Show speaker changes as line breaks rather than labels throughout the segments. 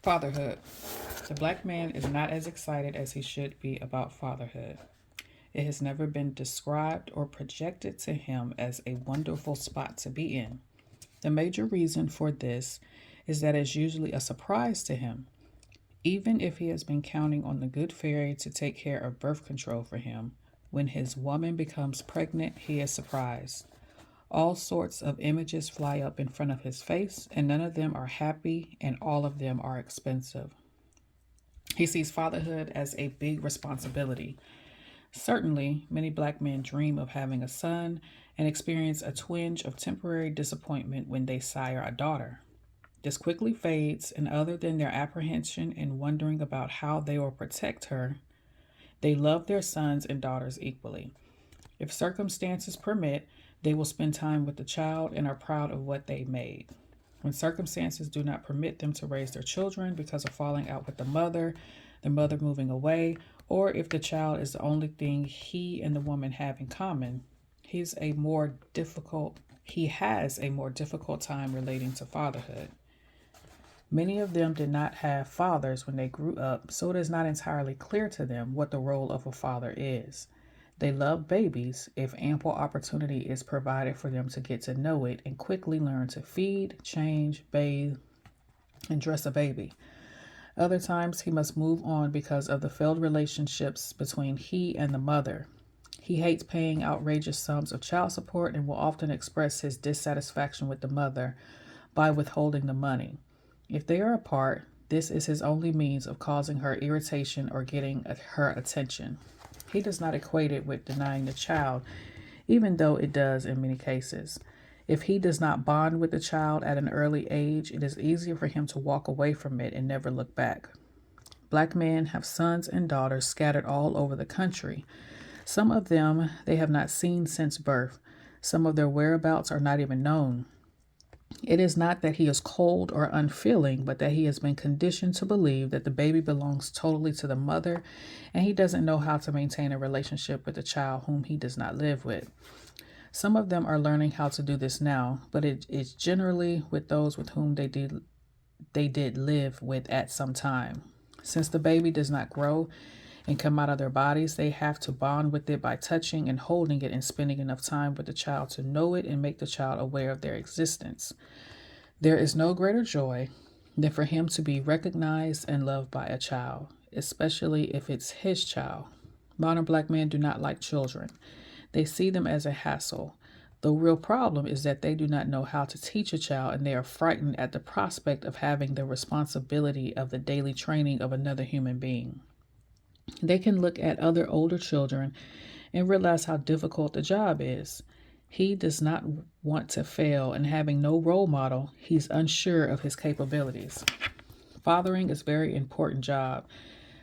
Fatherhood. The black man is not as excited as he should be about fatherhood. It has never been described or projected to him as a wonderful spot to be in. The major reason for this is that it's usually a surprise to him. Even if he has been counting on the good fairy to take care of birth control for him, when his woman becomes pregnant, he is surprised. All sorts of images fly up in front of his face, and none of them are happy, and all of them are expensive. He sees fatherhood as a big responsibility. Certainly, many black men dream of having a son and experience a twinge of temporary disappointment when they sire a daughter. This quickly fades, and other than their apprehension and wondering about how they will protect her, they love their sons and daughters equally. If circumstances permit, they will spend time with the child and are proud of what they made. When circumstances do not permit them to raise their children because of falling out with the mother moving away, or if the child is the only thing he and the woman have in common, he has a more difficult time relating to fatherhood. Many of them did not have fathers when they grew up, so it is not entirely clear to them what the role of a father is. They love babies if ample opportunity is provided for them to get to know it and quickly learn to feed, change, bathe, and dress a baby. Other times he must move on because of the failed relationships between he and the mother. He hates paying outrageous sums of child support and will often express his dissatisfaction with the mother by withholding the money. If they are apart, this is his only means of causing her irritation or getting her attention. He does not equate it with denying the child, even though it does in many cases. If he does not bond with the child at an early age, it is easier for him to walk away from it and never look back. Black men have sons and daughters scattered all over the country. Some of them they have not seen since birth. Some of their whereabouts are not even known. It is not that he is cold or unfeeling, but that he has been conditioned to believe that the baby belongs totally to the mother, and he doesn't know how to maintain a relationship with a child whom he does not live with. Some of them are learning how to do this now, but it is generally with those with whom they did live with at some time. Since the baby does not grow and come out of their bodies, they have to bond with it by touching and holding it and spending enough time with the child to know it and make the child aware of their existence. There is no greater joy than for him to be recognized and loved by a child, especially if it's his child. Modern black men do not like children. They see them as a hassle. The real problem is that they do not know how to teach a child, and they are frightened at the prospect of having the responsibility of the daily training of another human being. They can look at other older children and realize how difficult the job is. He does not want to fail, and having no role model, he's unsure of his capabilities. Fathering is a very important job.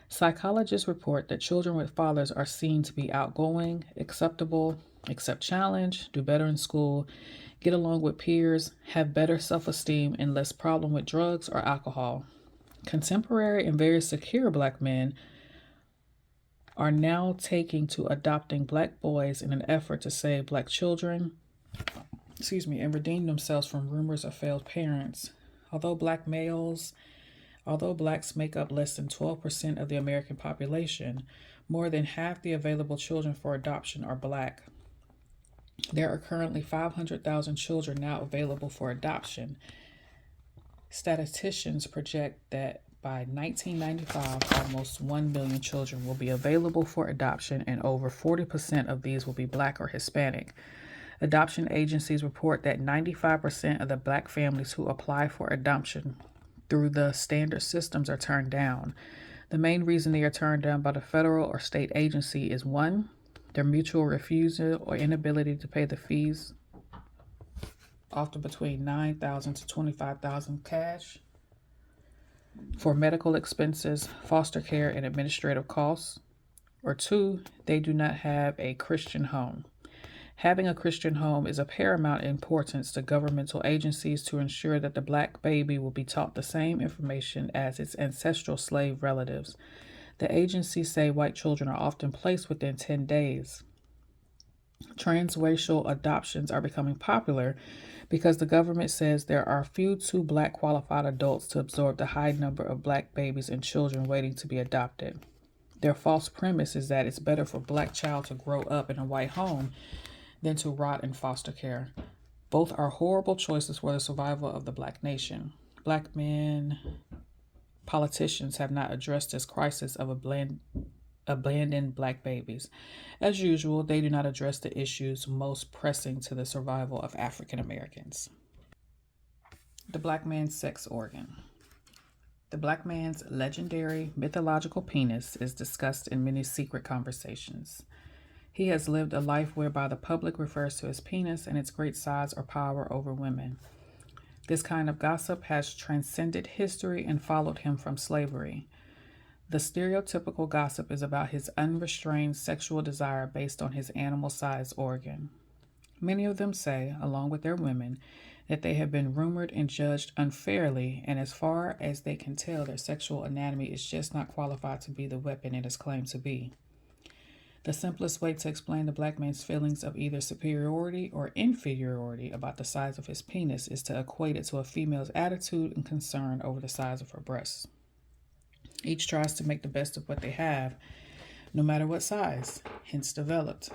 Psychologists report that children with fathers are seen to be outgoing, acceptable, accept challenge, do better in school, get along with peers, have better self-esteem, and less problem with drugs or alcohol. Contemporary and very secure black men are now taking to adopting black boys in an effort to save black children, and redeem themselves from rumors of failed parents. Although blacks make up less than 12% of the American population, more than half the available children for adoption are black. There are currently 500,000 children now available for adoption. Statisticians project that by 1995, almost 1 million children will be available for adoption, and over 40% of these will be black or Hispanic. Adoption agencies report that 95% of the black families who apply for adoption through the standard systems are turned down. The main reason they are turned down by the federal or state agency is one, their mutual refusal or inability to pay the fees, often between $9,000 to $25,000 cash, for medical expenses, foster care, and administrative costs. Or two, they do not have a Christian home. Having a Christian home is of paramount importance to governmental agencies to ensure that the black baby will be taught the same information as its ancestral slave relatives. The agencies say white children are often placed within 10 days. Transracial adoptions are becoming popular because the government says there are few too black qualified adults to absorb the high number of black babies and children waiting to be adopted. Their false premise is that it's better for a black child to grow up in a white home than to rot in foster care. Both are horrible choices for the survival of the black nation. Black men, politicians have not addressed this crisis of abandoned black babies. As usual, they do not address the issues most pressing to the survival of African Americans. The black man's sex organ. The black man's legendary mythological penis is discussed in many secret conversations. He has lived a life whereby the public refers to his penis and its great size or power over women. This kind of gossip has transcended history and followed him from slavery. The stereotypical gossip is about his unrestrained sexual desire based on his animal-sized organ. Many of them say, along with their women, that they have been rumored and judged unfairly, and as far as they can tell, their sexual anatomy is just not qualified to be the weapon it is claimed to be. The simplest way to explain the black man's feelings of either superiority or inferiority about the size of his penis is to equate it to a female's attitude and concern over the size of her breasts. Each tries to make the best of what they have, no matter what size, hence developed.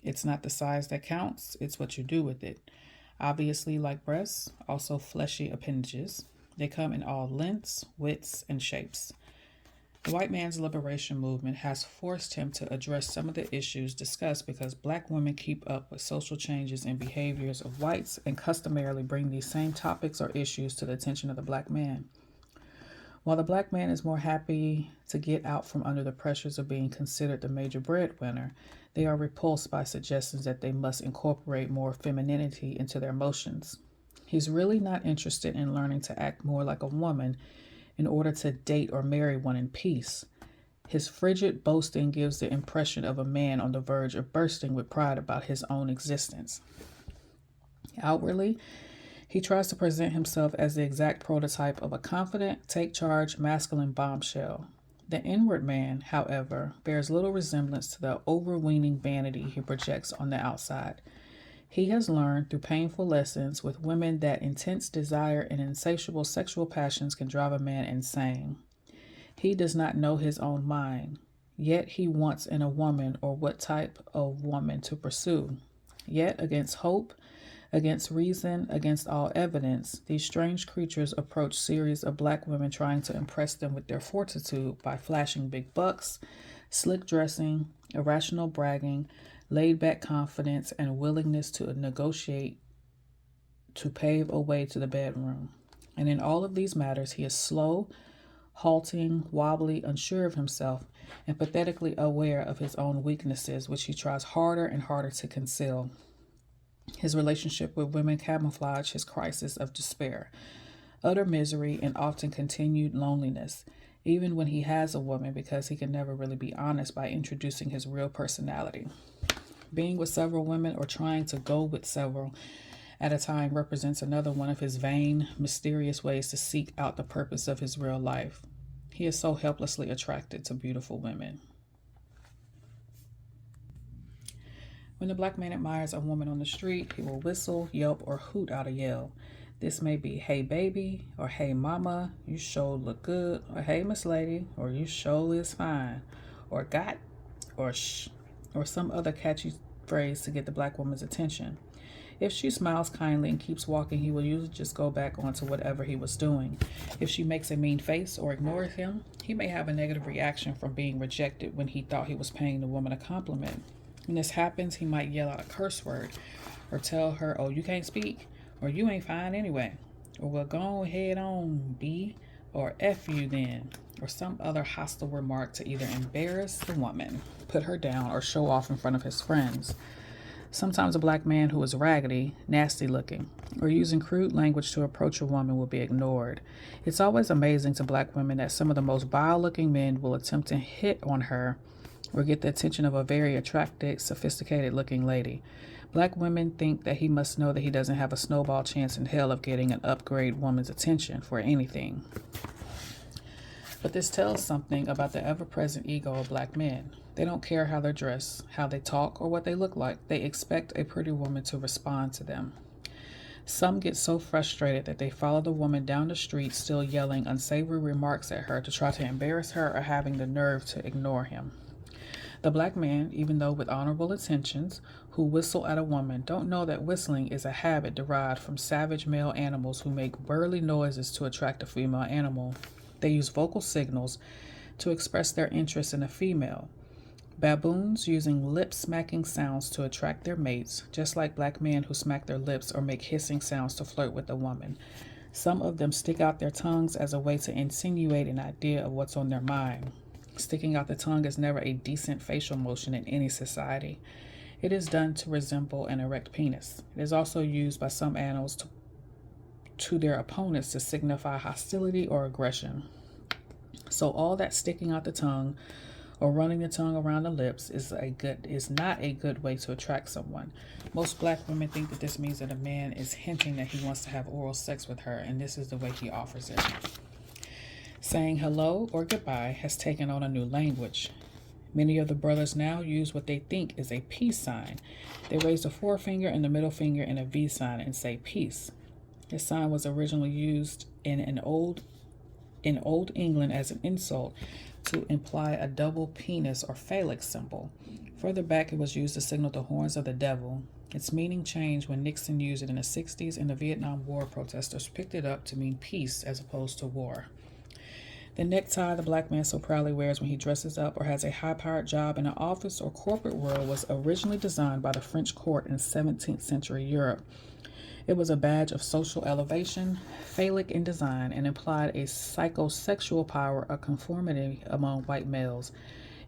It's not the size that counts, it's what you do with it. Obviously, like breasts, also fleshy appendages, they come in all lengths, widths, and shapes. The white man's liberation movement has forced him to address some of the issues discussed because black women keep up with social changes and behaviors of whites and customarily bring these same topics or issues to the attention of the black man. While the black man is more happy to get out from under the pressures of being considered the major breadwinner, they are repulsed by suggestions that they must incorporate more femininity into their motions. He's really not interested in learning to act more like a woman in order to date or marry one in peace. His frigid boasting gives the impression of a man on the verge of bursting with pride about his own existence. Outwardly, he tries to present himself as the exact prototype of a confident, take-charge, masculine bombshell. The inward man, however, bears little resemblance to the overweening vanity he projects on the outside. He has learned through painful lessons with women that intense desire and insatiable sexual passions can drive a man insane. He does not know his own mind, yet he wants in a woman or what type of woman to pursue. Yet, against hope, against reason, against all evidence, these strange creatures approach series of black women trying to impress them with their fortitude by flashing big bucks, slick dressing, irrational bragging, laid-back confidence, and willingness to negotiate to pave a way to the bedroom. And in all of these matters, he is slow, halting, wobbly, unsure of himself, and pathetically aware of his own weaknesses, which he tries harder and harder to conceal. His relationship with women camouflage his crisis of despair, utter misery, and often continued loneliness, even when he has a woman, because he can never really be honest by introducing his real personality. Being with several women or trying to go with several at a time represents another one of his vain, mysterious ways to seek out the purpose of his real life. He is so helplessly attracted to beautiful women. When the black man admires a woman on the street, he will whistle, yelp, or hoot out a yell. This may be, "Hey baby," or "Hey mama, you sure look good," or "Hey miss lady," or "You sure is fine," or "Got," or "Shh," or some other catchy phrase to get the black woman's attention. If she smiles kindly and keeps walking, he will usually just go back onto whatever he was doing. If she makes a mean face or ignores him, he may have a negative reaction from being rejected when he thought he was paying the woman a compliment. When this happens, he might yell out a curse word or tell her, "Oh, you can't speak," or "You ain't fine anyway," or "Well, go ahead on, B," or "F you then," or some other hostile remark to either embarrass the woman, put her down, or show off in front of his friends. Sometimes a black man who is raggedy, nasty looking, or using crude language to approach a woman will be ignored. It's always amazing to black women that some of the most vile-looking men will attempt to hit on her or get the attention of a very attractive, sophisticated-looking lady. Black women think that he must know that he doesn't have a snowball chance in hell of getting an upgrade woman's attention for anything. But this tells something about the ever-present ego of black men. They don't care how they're dressed, how they talk, or what they look like. They expect a pretty woman to respond to them. Some get so frustrated that they follow the woman down the street, still yelling unsavory remarks at her to try to embarrass her or having the nerve to ignore him. The black man, even though with honorable intentions, who whistle at a woman don't know that whistling is a habit derived from savage male animals who make burly noises to attract a female animal. They use vocal signals to express their interest in a female. Baboons using lip-smacking sounds to attract their mates, just like black men who smack their lips or make hissing sounds to flirt with a woman. Some of them stick out their tongues as a way to insinuate an idea of what's on their mind. Sticking out the tongue is never a decent facial motion in any society. It is done to resemble an erect penis. It is also used by some animals to their opponents to signify hostility or aggression. So all that sticking out the tongue or running the tongue around the lips is not a good way to attract someone. Most black women think that this means that a man is hinting that he wants to have oral sex with her, and this is the way he offers it. Saying hello or goodbye has taken on a new language. Many of the brothers now use what they think is a peace sign. They raise the forefinger and the middle finger in a V sign and say peace. This sign was originally used in Old England as an insult to imply a double penis or phallic symbol. Further back, it was used to signal the horns of the devil. Its meaning changed when Nixon used it in the 60s, and the Vietnam War protesters picked it up to mean peace as opposed to war. The necktie the black man so proudly wears when he dresses up or has a high-powered job in an office or corporate world was originally designed by the French court in 17th century Europe. It was a badge of social elevation, phallic in design, and implied a psychosexual power of conformity among white males.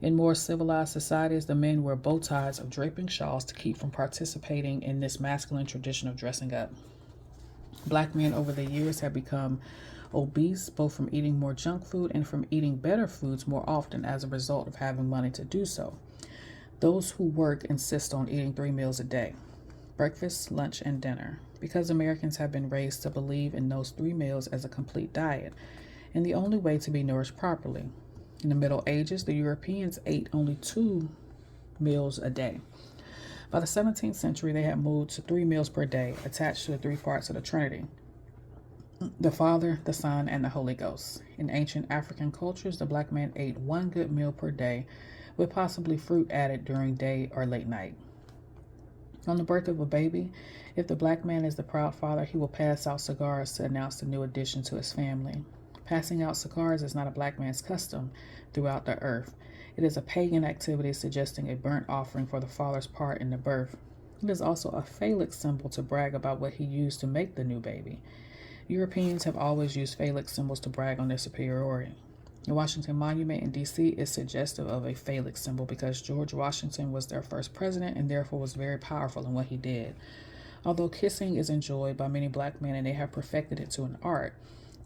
In more civilized societies, the men wear bow ties of draping shawls to keep from participating in this masculine tradition of dressing up. Black men over the years have become obese, both from eating more junk food and from eating better foods more often as a result of having money to do so. Those who work insist on eating 3 meals a day: breakfast, lunch, and dinner, because Americans have been raised to believe in those 3 meals as a complete diet, and the only way to be nourished properly. In the Middle Ages, the Europeans ate only 2 meals a day. By the 17th century, they had moved to 3 meals per day, attached to the 3 parts of the Trinity: the Father, the Son, and the Holy Ghost. In ancient African cultures, the black man ate 1 good meal per day, with possibly fruit added during day or late night. On the birth of a baby, if the black man is the proud father, he will pass out cigars to announce the new addition to his family. Passing out cigars is not a black man's custom throughout the earth. It is a pagan activity suggesting a burnt offering for the father's part in the birth. It is also a phallic symbol to brag about what he used to make the new baby. Europeans have always used phallic symbols to brag on their superiority. The Washington Monument in D.C. is suggestive of a phallic symbol because George Washington was their first president and therefore was very powerful in what he did. Although kissing is enjoyed by many black men and they have perfected it to an art,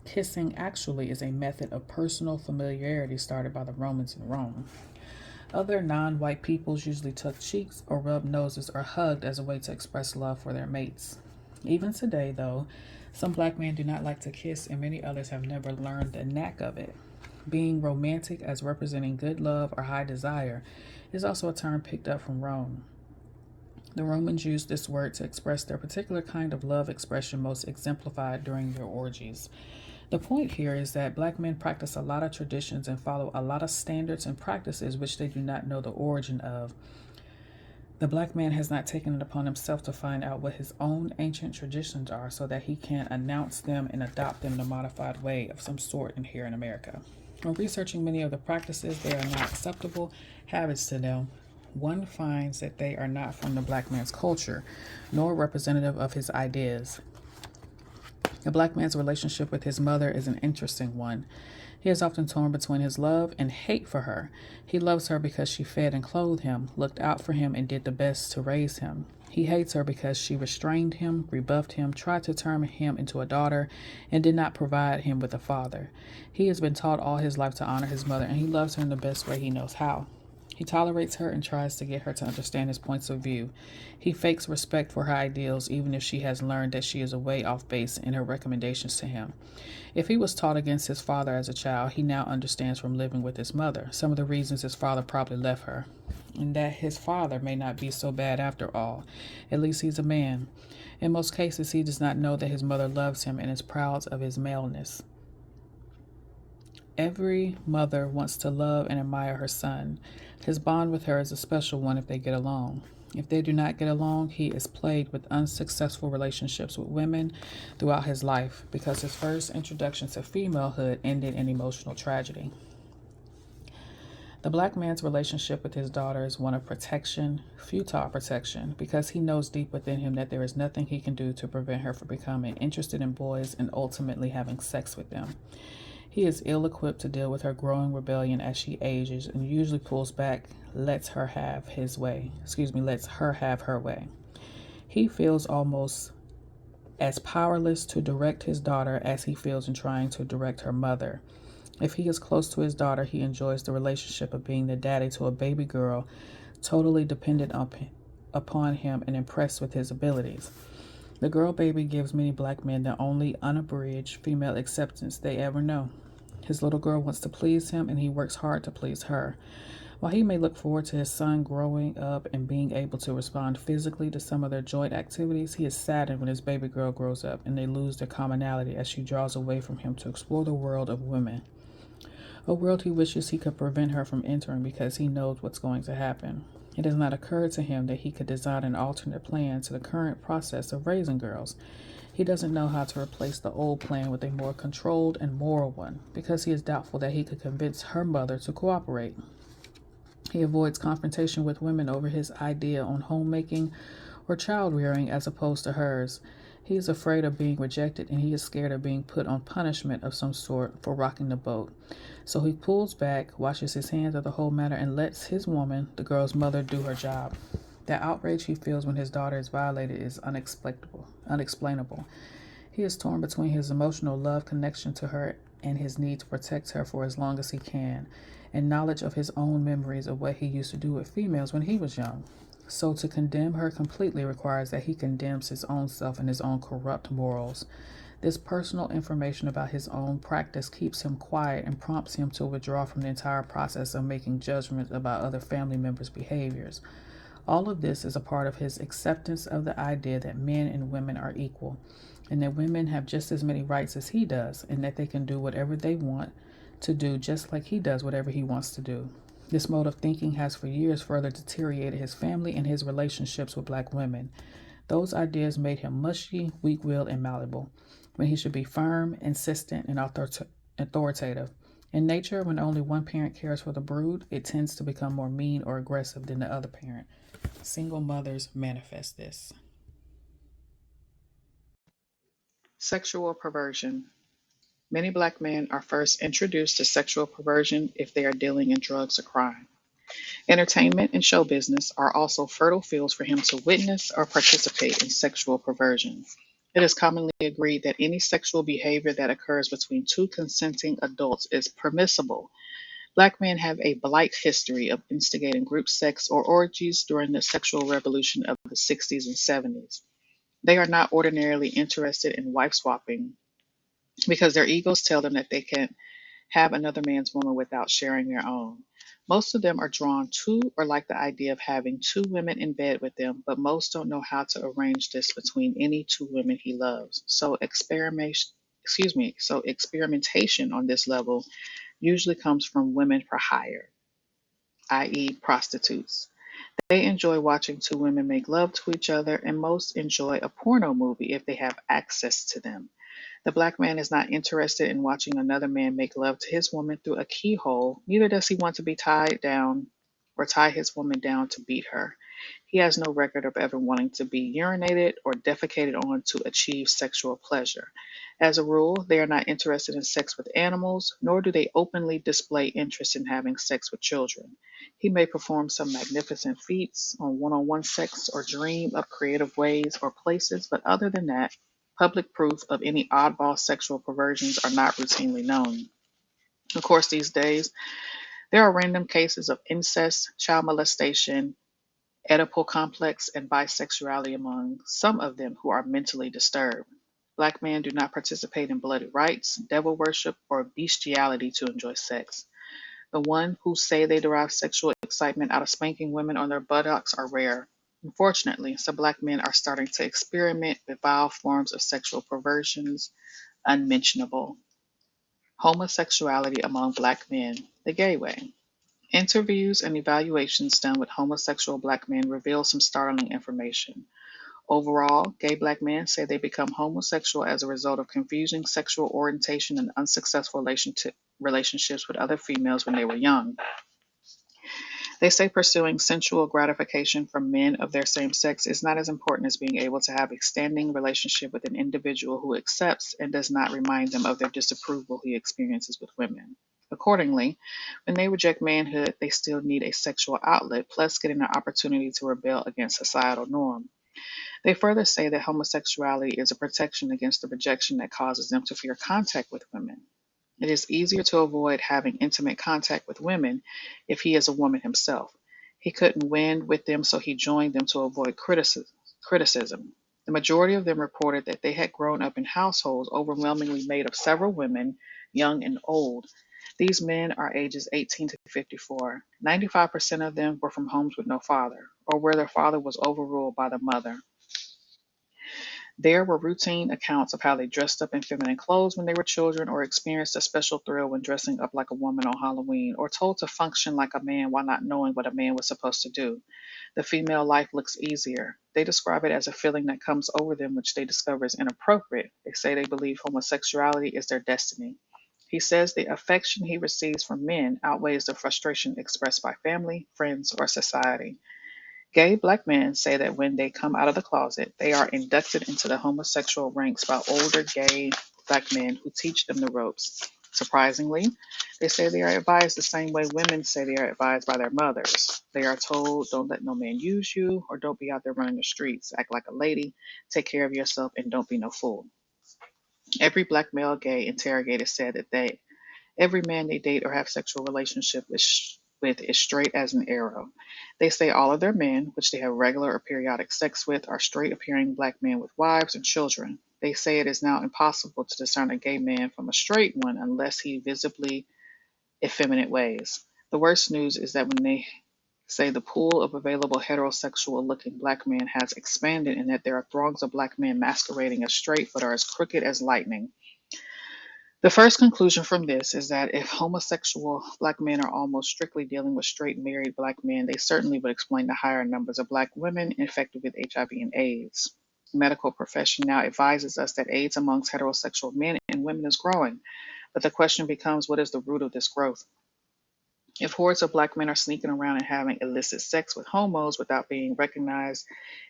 kissing actually is a method of personal familiarity started by the Romans in Rome. Other non-white peoples usually tuck cheeks or rub noses or hugged as a way to express love for their mates. Even today, though, some black men do not like to kiss, and many others have never learned the knack of it. Being romantic as representing good love or high desire is also a term picked up from Rome. The Romans used this word to express their particular kind of love expression most exemplified during their orgies. The point here is that black men practice a lot of traditions and follow a lot of standards and practices which they do not know the origin of. The black man has not taken it upon himself to find out what his own ancient traditions are so that he can announce them and adopt them in a modified way of some sort in here in America. When researching many of the practices, they are not acceptable habits to them. One finds that they are not from the black man's culture, nor representative of his ideas. The black man's relationship with his mother is an interesting one. He is often torn between his love and hate for her. He loves her because she fed and clothed him, looked out for him, and did the best to raise him. He hates her because she restrained him, rebuffed him, tried to turn him into a daughter, and did not provide him with a father. He has been taught all his life to honor his mother, and he loves her in the best way he knows how. He tolerates her and tries to get her to understand his points of view. He fakes respect for her ideals even if she has learned that she is a way off base in her recommendations to him. If he was taught against his father as a child, he now understands from living with his mother some of the reasons his father probably left her. and that his father may not be so bad after all. At least he's a man. In most cases, he does not know that his mother loves him and is proud of his maleness. Every mother wants to love and admire her son. His bond with her is a special one if they get along. If they do not get along, he is plagued with unsuccessful relationships with women throughout his life because his first introduction to femalehood ended in emotional tragedy. The black man's relationship with his daughter is one of protection, futile protection, because he knows deep within him that there is nothing he can do to prevent her from becoming interested in boys and ultimately having sex with them. He is ill-equipped to deal with her growing rebellion as she ages and usually pulls back, lets her have her way. He feels almost as powerless to direct his daughter as he feels in trying to direct her mother. If he is close to his daughter, he enjoys the relationship of being the daddy to a baby girl, totally dependent upon him and impressed with his abilities. The girl baby gives many black men the only unabridged female acceptance they ever know. His little girl wants to please him, and he works hard to please her. While he may look forward to his son growing up and being able to respond physically to some of their joint activities, he is saddened when his baby girl grows up and they lose their commonality as she draws away from him to explore the world of women. A world he wishes he could prevent her from entering because he knows what's going to happen. It has not occurred to him that he could design an alternate plan to the current process of raising girls. He doesn't know how to replace the old plan with a more controlled and moral one because he is doubtful that he could convince her mother to cooperate. He avoids confrontation with women over his idea on homemaking or child rearing as opposed to hers. He is afraid of being rejected and he is scared of being put on punishment of some sort for rocking the boat. So he pulls back, washes his hands of the whole matter, and lets his woman, the girl's mother, do her job. The outrage he feels when his daughter is violated is unexplainable. He is torn between his emotional love connection to her and his need to protect her for as long as he can, and knowledge of his own memories of what he used to do with females when he was young. So to condemn her completely requires that he condemns his own self and his own corrupt morals. This personal information about his own practice keeps him quiet and prompts him to withdraw from the entire process of making judgments about other family members' behaviors. All of this is a part of his acceptance of the idea that men and women are equal, and that women have just as many rights as he does, and that they can do whatever they want to do just like he does whatever he wants to do. This mode of thinking has for years further deteriorated his family and his relationships with black women. Those ideas made him mushy, weak-willed, and malleable, when he should be firm, insistent, and authoritative. In nature, when only one parent cares for the brood, it tends to become more mean or aggressive than the other parent. Single mothers manifest this.
Sexual perversion. Many black men are first introduced to sexual perversion if they are dealing in drugs or crime. Entertainment and show business are also fertile fields for him to witness or participate in sexual perversion. It is commonly agreed that any sexual behavior that occurs between two consenting adults is permissible. Black men have a blight history of instigating group sex or orgies during the sexual revolution of the 60s and 70s. They are not ordinarily interested in wife swapping because their egos tell them that they can't have another man's woman without sharing their own. Most of them are drawn to or like the idea of having two women in bed with them, but most don't know how to arrange this between any two women he loves. So experimentation on this level usually comes from women for hire, i.e., prostitutes. They enjoy watching two women make love to each other, and most enjoy a porno movie if they have access to them. The black man is not interested in watching another man make love to his woman through a keyhole, neither does he want to be tied down or tie his woman down to beat her. He has no record of ever wanting to be urinated or defecated on to achieve sexual pleasure. As a rule, they are not interested in sex with animals, nor do they openly display interest in having sex with children. He may perform some magnificent feats on one sex or dream of creative ways or places, but other than that, public proof of any oddball sexual perversions are not routinely known. Of course, these days, there are random cases of incest, child molestation, Oedipal complex, and bisexuality among some of them who are mentally disturbed. Black men do not participate in bloody rites, devil worship, or bestiality to enjoy sex. The one who say they derive sexual excitement out of spanking women on their buttocks are rare. Unfortunately, some black men are starting to experiment with vile forms of sexual perversions unmentionable. Homosexuality among black men, the gay way. Interviews and evaluations done with homosexual black men reveal some startling information. Overall, gay black men say they become homosexual as a result of confusing sexual orientation and unsuccessful relationships with other females when they were young. They say pursuing sensual gratification from men of their same sex is not as important as being able to have a standing relationship with an individual who accepts and does not remind them of their disapproval he experiences with women. Accordingly, when they reject manhood, they still need a sexual outlet, plus getting an opportunity to rebel against societal norm. They further say that homosexuality is a protection against the rejection that causes them to fear contact with women. It is easier to avoid having intimate contact with women if he is a woman himself. He couldn't win with them, so he joined them to avoid criticism. The majority of them reported that they had grown up in households overwhelmingly made of several women, young and old. These men are ages 18 to 54. 95% of them were from homes with no father, or where their father was overruled by the mother. There were routine accounts of how they dressed up in feminine clothes when they were children, or experienced a special thrill when dressing up like a woman on Halloween, or told to function like a man while not knowing what a man was supposed to do. The female life looks easier. They describe it as a feeling that comes over them, which they discover is inappropriate. They say they believe homosexuality is their destiny. He says the affection he receives from men outweighs the frustration expressed by family, friends, or society. Gay black men say that when they come out of the closet, they are inducted into the homosexual ranks by older gay black men who teach them the ropes. Surprisingly, they say they are advised the same way women say they are advised by their mothers. They are told, don't let no man use you, or don't be out there running the streets. Act like a lady, take care of yourself, and don't be no fool. Every black male gay interrogated said that every man they date or have sexual relationship with is straight as an arrow. They say all of their men, which they have regular or periodic sex with, are straight appearing black men with wives and children. They say it is now impossible to discern a gay man from a straight one unless he visibly effeminate ways. The worst news is that when they say the pool of available heterosexual looking black men has expanded and that there are throngs of black men masquerading as straight but are as crooked as lightning. The first conclusion from this is that if homosexual black men are almost strictly dealing with straight married black men, they certainly would explain the higher numbers of black women infected with HIV and AIDS. The medical profession now advises us that AIDS amongst heterosexual men and women is growing, but the question becomes, what is the root of this growth? If hordes of black men are sneaking around and having illicit sex with homos without being recognized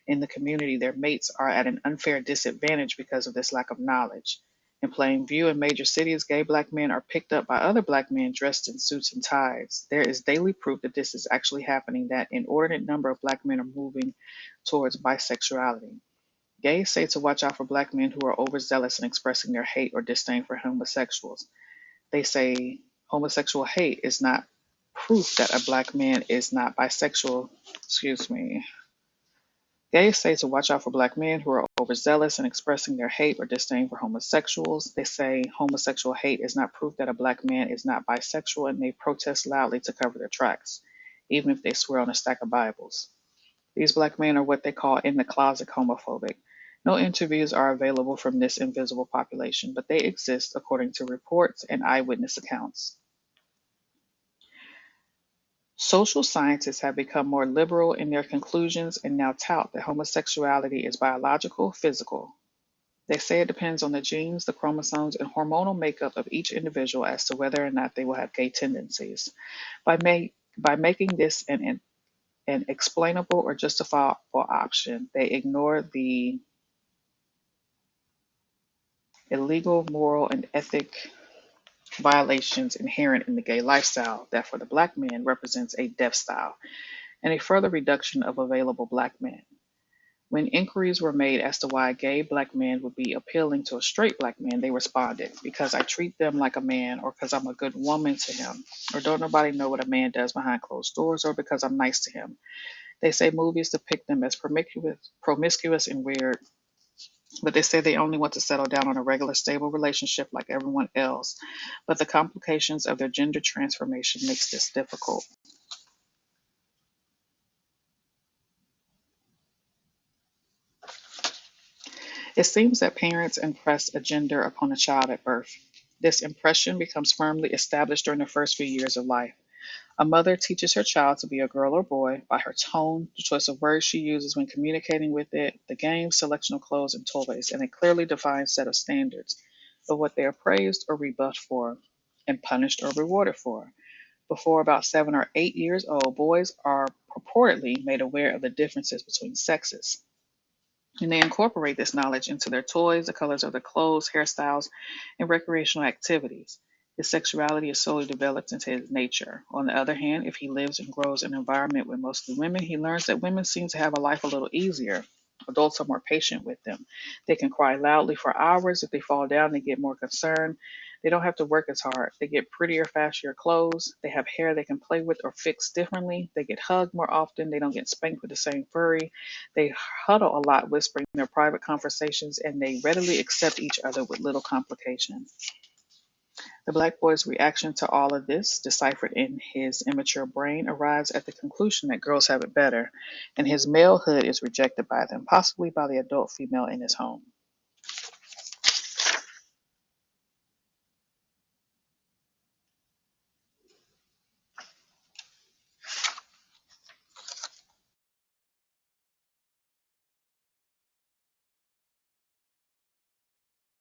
in the community, their mates are at an unfair disadvantage because of this lack of knowledge. In plain view, in major cities, gay black men are picked up by other black men dressed in suits and ties. There is daily proof that this is actually happening, that an inordinate number of black men are moving towards bisexuality. Gays say to watch out for black men who are overzealous in expressing their hate or disdain for homosexuals. They say homosexual hate is not proof that a black man is not bisexual. Excuse me. Gays say to watch out for black men who are overzealous in expressing their hate or disdain for homosexuals. They say homosexual hate is not proof that a black man is not bisexual, and they protest loudly to cover their tracks, even if they swear on a stack of Bibles. These black men are what they call in the closet homophobic. No interviews are available from this invisible population, but they exist according to reports and eyewitness accounts. Social scientists have become more liberal in their conclusions and now tout that homosexuality is biological, physical. They say it depends on the genes, the chromosomes, and hormonal makeup of each individual as to whether or not they will have gay tendencies. By making this an explainable or justifiable option, they ignore the illegal, moral, and ethic violations inherent in the gay lifestyle that for the black man represents a death style and a further reduction of available black men. When inquiries were made as to why a gay black man would be appealing to a straight black man, they responded, because I treat them like a man, or because I'm a good woman to him, or don't nobody know what a man does behind closed doors, or because I'm nice to him. They say movies depict them as promiscuous and weird, but they say they only want to settle down on a regular, stable relationship like everyone else. But the complications of their gender transformation makes this difficult. It seems that parents impress a gender upon a child at birth. This impression becomes firmly established during the first few years of life. A mother teaches her child to be a girl or boy by her tone, the choice of words she uses when communicating with it, the game, selection of clothes and toys, and a clearly defined set of standards of what they are praised or rebuffed for, and punished or rewarded for. Before about 7 or 8 years old, boys are purportedly made aware of the differences between sexes. And they incorporate this knowledge into their toys, the colors of their clothes, hairstyles, and recreational activities. His sexuality is solely developed into his nature. On the other hand, if he lives and grows in an environment with mostly women, he learns that women seem to have a life a little easier. Adults are more patient with them. They can cry loudly for hours. If they fall down, they get more concerned. They don't have to work as hard. They get prettier, fashier clothes. They have hair they can play with or fix differently. They get hugged more often. They don't get spanked with the same furry. They huddle a lot, whispering their private conversations, and they readily accept each other with little complication. The black boy's reaction to all of this, deciphered in his immature brain, arrives at the conclusion that girls have it better, and his malehood is rejected by them, possibly by the adult female in his home.